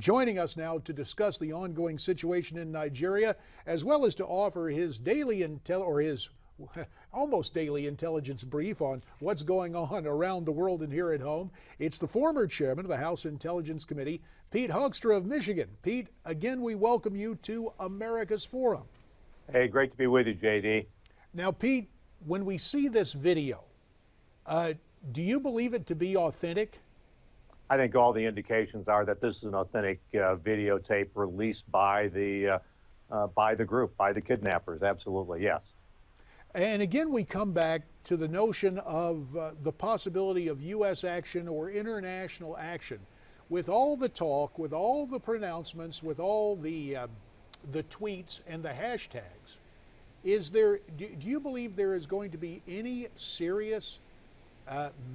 joining us now to discuss the ongoing situation in Nigeria, as well as to offer his daily his almost daily intelligence brief on what's going on around the world and here at home. It's the former chairman of the House Intelligence Committee, Pete Hoekstra of Michigan. Pete, again, we welcome you to America's Forum. Hey, great to be with you, JD. Now, Pete, when we see this video, do you believe it to be authentic? I think all the indications are that this is an authentic videotape released by the group, by the kidnappers. Absolutely, yes. And again, we come back to the notion of the possibility of U.S. action or international action. With all the talk, with all the pronouncements, with all the tweets and the hashtags, do you believe there is going to be any serious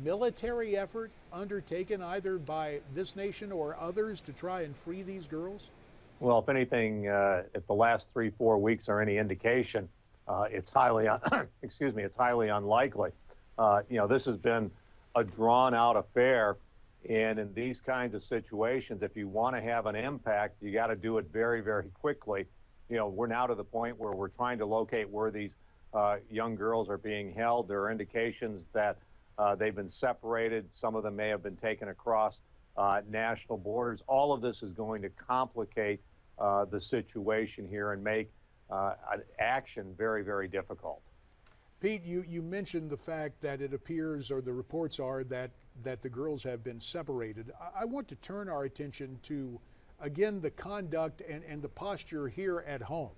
military effort undertaken either by this nation or others to try and free these girls? Well, if anything, if the last 3-4 weeks are any indication, it's highly, it's highly unlikely. This has been a drawn-out affair, and in these kinds of situations, if you want to have an impact, you got to do it very, very quickly. We're now to the point where we're trying to locate where these young girls are being held. There are indications that they've been separated. Some of them may have been taken across national borders. All of this is going to complicate the situation here and make action very, very difficult. Pete, you mentioned the fact that it appears, or the reports are, that the girls have been separated. I want to turn our attention to, again, the conduct and the posture here at home.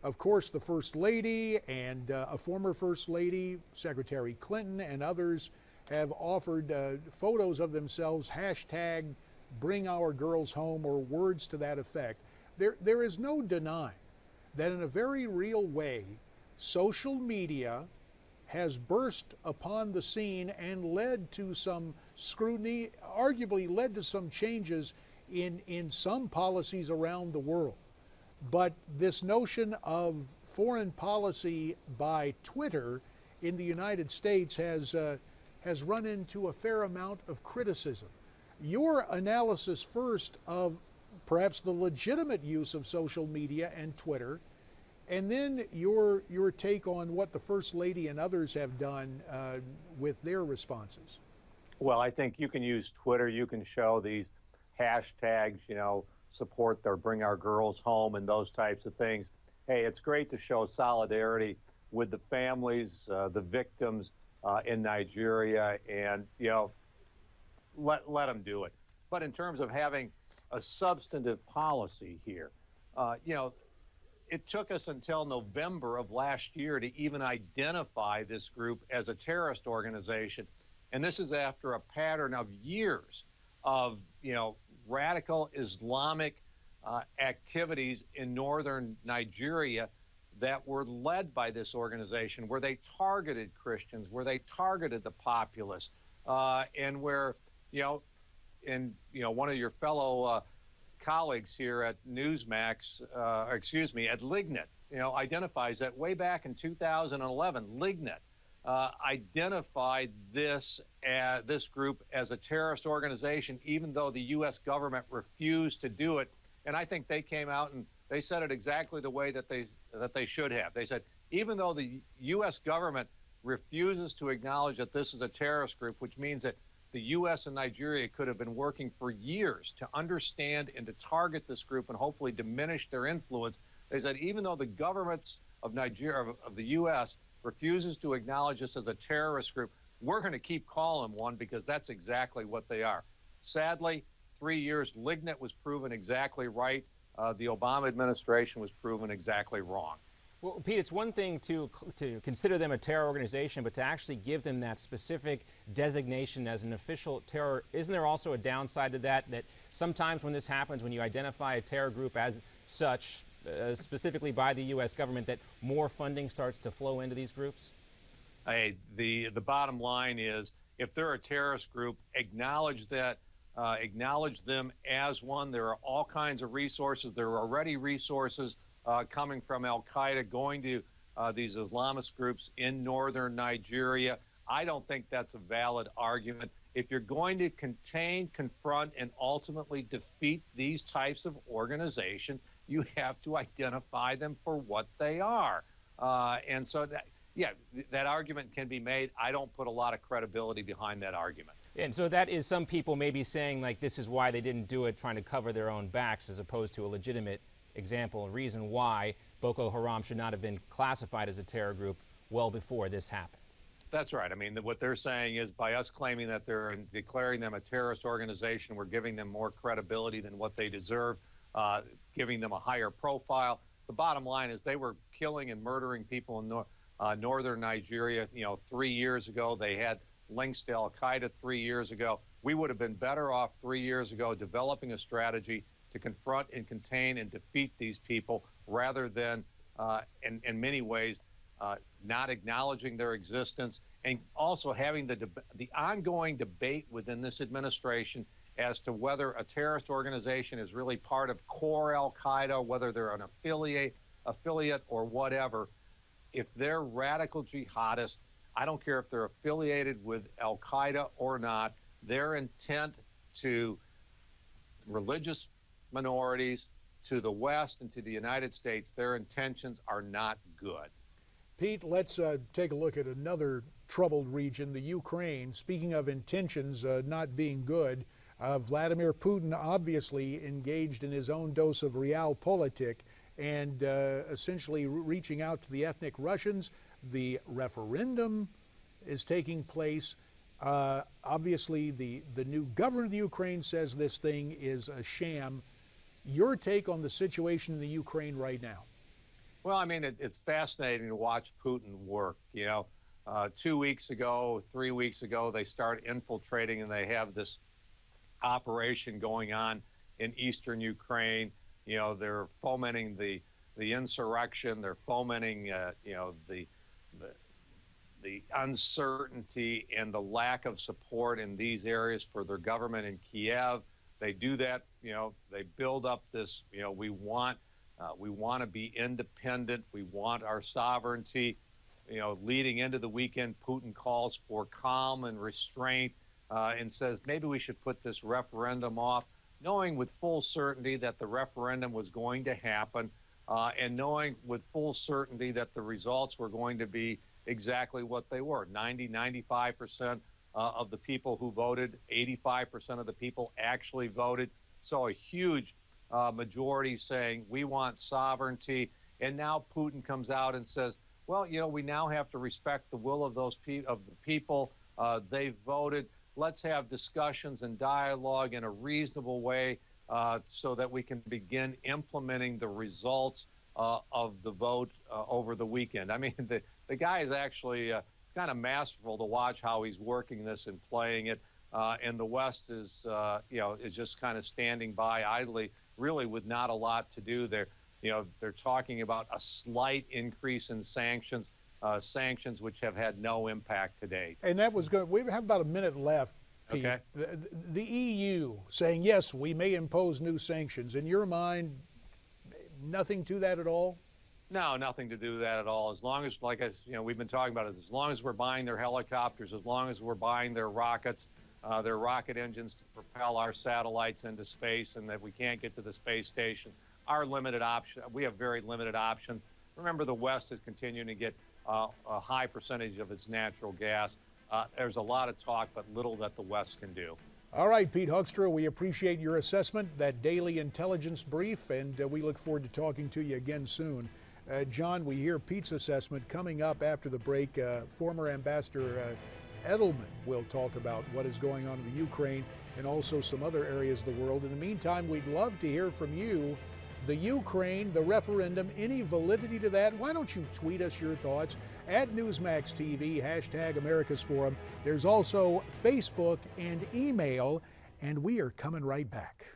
Of course, the First Lady and a former First Lady, Secretary Clinton, and others have offered photos of themselves, hashtag bring our girls home, or words to that effect. There is no denying that in a very real way, social media has burst upon the scene and led to some scrutiny, arguably led to some changes in some policies around the world. But this notion of foreign policy by Twitter in the United States has run into a fair amount of criticism. Your analysis first of perhaps the legitimate use of social media and Twitter, and then your take on what the First Lady and others have done with their responses. Well, I think you can use Twitter. You can show these hashtags, support or bring our girls home and those types of things. Hey, it's great to show solidarity with the families, the victims in Nigeria, and, let them do it. But in terms of having a substantive policy here, it took us until November of last year to even identify this group as a terrorist organization. And this is after a pattern of years of, radical Islamic activities in northern Nigeria that were led by this organization, where they targeted Christians, where they targeted the populace, and where, one of your fellow colleagues here at Newsmax, at Lignet, identifies that way back in 2011, Lignet identified this group as a terrorist organization, even though the U.S. government refused to do it. And I think they came out and they said it exactly the way that they should have. They said, even though the U.S. government refuses to acknowledge that this is a terrorist group, which means that the U.S. and Nigeria could have been working for years to understand and to target this group and hopefully diminish their influence. They said, even though the governments of Nigeria, of the U.S., refuses to acknowledge this as a terrorist group, we're going to keep calling them one, because that's exactly what they are. Sadly, 3 years, Lignet was proven exactly right. The Obama administration was proven exactly wrong. Well, Pete, it's one thing to consider them a terror organization, but to actually give them that specific designation as an official terror, isn't there also a downside to that sometimes when this happens, when you identify a terror group as such, specifically by the U.S. government, that more funding starts to flow into these groups? Hey, the bottom line is, if they're a terrorist group, acknowledge that, acknowledge them as one. There are all kinds of resources. There are already resources coming from Al-Qaeda going to these Islamist groups in northern Nigeria. I don't think that's a valid argument. If you're going to contain, confront, and ultimately defeat these types of organizations, you have to identify them for what they are. And so, that argument can be made. I don't put a lot of credibility behind that argument. And so that is some people may be saying, like, this is why they didn't do it, trying to cover their own backs, as opposed to a legitimate example, a reason why Boko Haram should not have been classified as a terror group well before this happened. That's right. I mean, what they're saying is by us claiming that they're declaring them a terrorist organization, we're giving them more credibility than what they deserve, giving them a higher profile. The bottom line is they were killing and murdering people in northern Nigeria, 3 years ago. They had links to Al-Qaeda 3 years ago. We would have been better off 3 years ago developing a strategy to confront and contain and defeat these people rather than, in many ways, not acknowledging their existence, and also having the ongoing debate within this administration as to whether a terrorist organization is really part of core Al-Qaeda, whether they're an affiliate or whatever. If they're radical jihadists, I don't care if they're affiliated with Al-Qaeda or not, their intent to religious minorities, to the West and to the United States, their intentions are not good. Pete, let's take a look at another troubled region, the Ukraine. Speaking of intentions not being good, Vladimir Putin obviously engaged in his own dose of realpolitik and essentially reaching out to the ethnic Russians. The referendum is taking place. Obviously, the new governor of the Ukraine says this thing is a sham. Your take on the situation in the Ukraine right now? Well, I mean, it's fascinating to watch Putin work. 2 weeks ago, 3 weeks ago, they start infiltrating, and they have this operation going on in eastern Ukraine. They're fomenting the insurrection. They're fomenting, the uncertainty and the lack of support in these areas for their government in Kiev. They do that. They build up this. We want to be independent. We want our sovereignty. Leading into the weekend, Putin calls for calm and restraint and says maybe we should put this referendum off, knowing with full certainty that the referendum was going to happen and knowing with full certainty that the results were going to be exactly what they were. 95% of the people who voted, 85% of the people actually voted. So a huge majority saying we want sovereignty. And now Putin comes out and says, well, we now have to respect the will of the people. They voted. Let's have discussions and dialogue in a reasonable way so that we can begin implementing the results of the vote over the weekend. I mean, the guy is actually it's kind of masterful to watch how he's working this and playing it. And the West is just kind of standing by idly, really with not a lot to do. They're talking about a slight increase in sanctions, sanctions which have had no impact to date. And that was good. We have about a minute left, Pete. Okay. The EU saying, yes, we may impose new sanctions. In your mind, nothing to that at all? No, nothing to do with that at all. As long as, we've been talking about it, as long as we're buying their helicopters, as long as we're buying their rockets, their rocket engines to propel our satellites into space, and that we can't get to the space station, our limited option, we have very limited options. Remember, the West is continuing to get a high percentage of its natural gas. There's a lot of talk, but little that the West can do. All right, Pete Hoekstra, we appreciate your assessment, that daily intelligence brief, and we look forward to talking to you again soon. John, we hear Pete's assessment coming up after the break. Former Ambassador Edelman will talk about what is going on in the Ukraine and also some other areas of the world. In the meantime, we'd love to hear from you. The Ukraine, the referendum, any validity to that? Why don't you tweet us your thoughts at Newsmax TV, hashtag America's Forum. There's also Facebook and email, and we are coming right back.